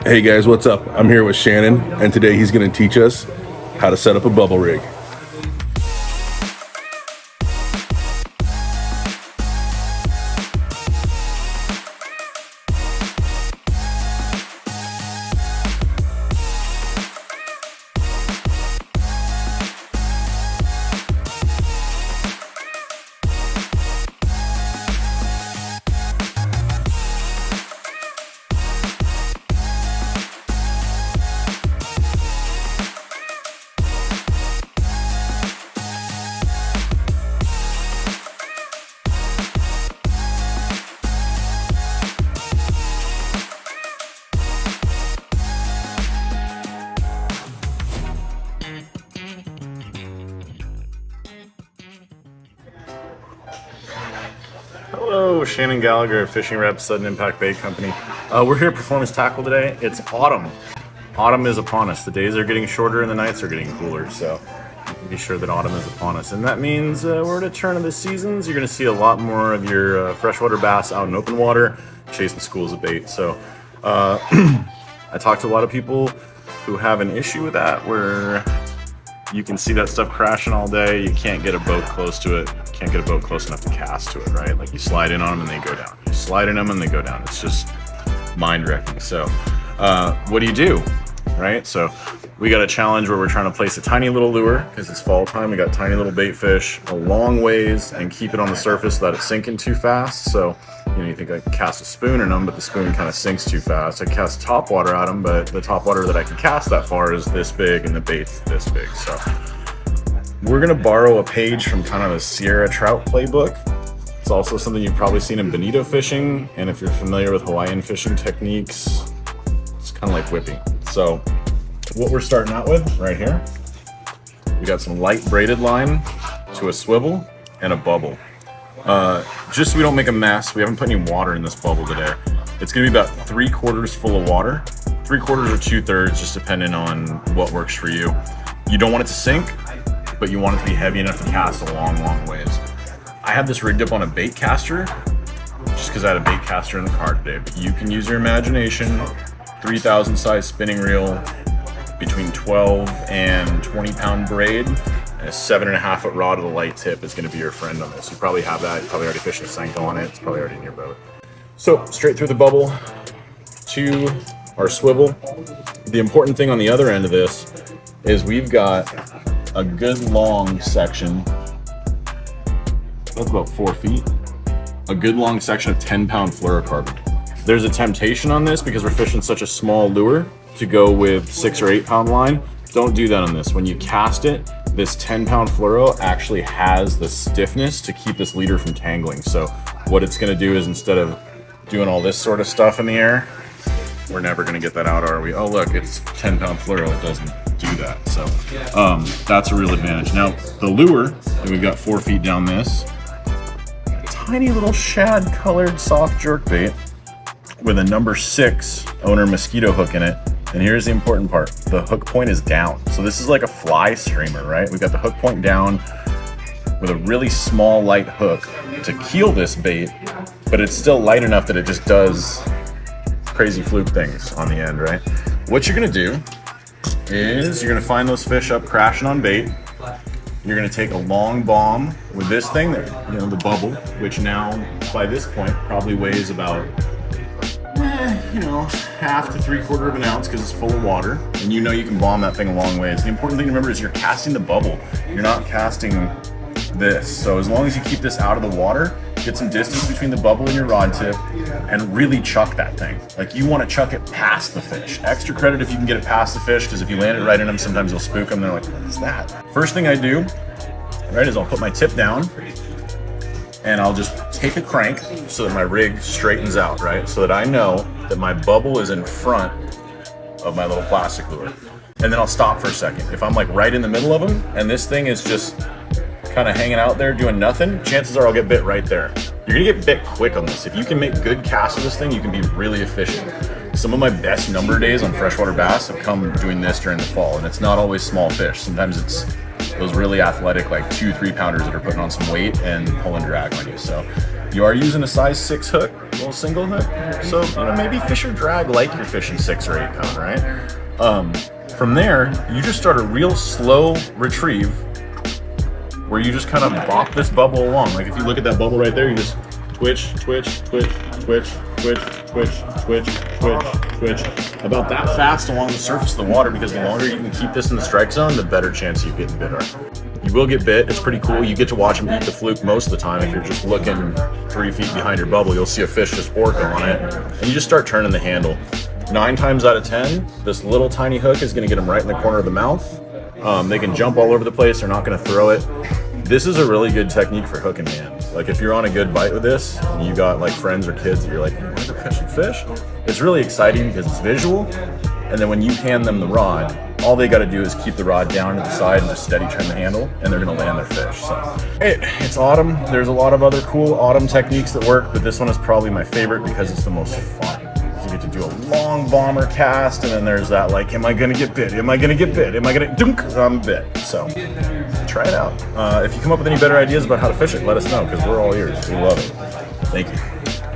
Hey guys, what's up? I'm here with Shannon, and today he's going to teach us how to set up a bubble rig. Hello, Shannon Gallagher, Fishing Rep, Sudden Impact Bait Company. We're here at Performance Tackle today. It's autumn. Autumn is upon us. The days are getting shorter and the nights are getting cooler, so you can be sure that autumn is upon us. And that means we're at a turn of the seasons. You're going to see a lot more of your freshwater bass out in open water, chasing schools of bait. So I talked to a lot of people who have an issue with that, where you can see that stuff crashing all day. You can't get a boat close to it. Can't get a boat close enough to cast to it, right? Like you slide in on them and they go down. You slide in them and they go down. It's just mind-wrecking. So what do you do, right? So we got a challenge where we're trying to place a tiny little lure because it's fall time. We got tiny little bait fish a long ways and keep it on the surface without it sinking too fast. So you think I can cast a spoon in them, but the spoon kind of sinks too fast. I cast top water at them, but the top water that I can cast that far is this big and the bait's this big. So we're gonna borrow a page from kind of a Sierra trout playbook. It's also something you've probably seen in bonito fishing, and if you're familiar with Hawaiian fishing techniques, it's kind of like whipping. So what we're starting out with right here, we got some light braided line to a swivel and a bubble. Just so we don't make a mess, we haven't put any water in this bubble today. It's gonna be about 3/4 full of water, 3/4 or 2/3, just depending on what works for you. You don't want it to sink, but you want it to be heavy enough to cast a long, long ways. I have this rigged up on a bait caster, just because I had a bait caster in the car today, but you can use your imagination. 3,000 size spinning reel, between 12 and 20 pound braid, and a 7.5 foot rod with a light tip is going to be your friend on this. You probably have that. You're probably already fishing a Senko on it. It's probably already in your boat. So straight through the bubble to our swivel. The important thing on the other end of this is we've got a good long section, that's about 4 feet, a good long section of 10-pound fluorocarbon. There's a temptation on this because we're fishing such a small lure to go with 6 or 8 pound line. Don't do that on this. When you cast it, this 10-pound fluoro actually has the stiffness to keep this leader from tangling. So what it's gonna do is, instead of doing all this sort of stuff in the air, we're never gonna get that out, are we? Oh look, it's 10-pound fluoro, it doesn't do that. So that's a real advantage. Now the lure that we've got 4 feet down this, tiny little shad colored soft jerk bait with a number 6 owner mosquito hook in it. And here's the important part. The hook point is down. So this is like a fly streamer, right? We've got the hook point down with a really small light hook to keel this bait, but it's still light enough that it just does crazy fluke things on the end, right? What you're gonna do is you're gonna find those fish up crashing on bait. You're gonna take a long bomb with this thing there, the bubble, which now by this point probably weighs about 1/2 to 3/4 of an ounce because it's full of water, and you can bomb that thing a long ways. The important thing to remember is you're casting the bubble. You're not casting this. So as long as you keep this out of the water, get some distance between the bubble and your rod tip, and really chuck that thing. Like, you want to chuck it past the fish. Extra credit if you can get it past the fish, because if you land it right in them, sometimes you'll spook them. They're like, what is that? First thing I do, right, is I'll put my tip down, and I'll just take a crank so that my rig straightens out, right? So that I know that my bubble is in front of my little plastic lure. And then I'll stop for a second. If I'm like right in the middle of them and this thing is just kind of hanging out there doing nothing, chances are I'll get bit right there. You're gonna get bit quick on this. If you can make good casts with this thing, you can be really efficient. Some of my best number days on freshwater bass have come doing this during the fall, and it's not always small fish. Sometimes it's those really athletic, like 2-3 pounders that are putting on some weight and pulling drag on you. So you are using a size 6 hook. Well, single hook. So, maybe fish or drag like you're fishing 6 or 8 pound, right? From there, you just start a real slow retrieve where you just kind of bop this bubble along. Like if you look at that bubble right there, you just twitch, twitch, twitch, twitch, twitch, twitch, twitch, twitch, twitch, about that fast along the surface of the water, because the longer you can keep this in the strike zone, the better chance you getting bit are. You will get bit. It's pretty cool. You get to watch them eat the fluke most of the time. If you're just looking 3 feet behind your bubble, you'll see a fish just orca on it, and you just start turning the handle. 9 times out of 10, this little tiny hook is going to get them right in the corner of the mouth. They can jump all over the place. They're not going to throw it. This is a really good technique for hook and hand. Like if you're on a good bite with this, and you got like friends or kids that you're like, you want to catch some fish? It's really exciting because it's visual. And then when you hand them the rod, all they got to do is keep the rod down to the side and just steady turn the handle, and they're going to land their fish. So it's autumn. There's a lot of other cool autumn techniques that work, but this one is probably my favorite because it's the most fun. You get to do a long bomber cast, and then there's that like, am I going to get bit? Am I going to get bit? Am I going to dunk? I'm bit. So try it out. If you come up with any better ideas about how to fish it, let us know, because we're all ears. We love it. Thank you.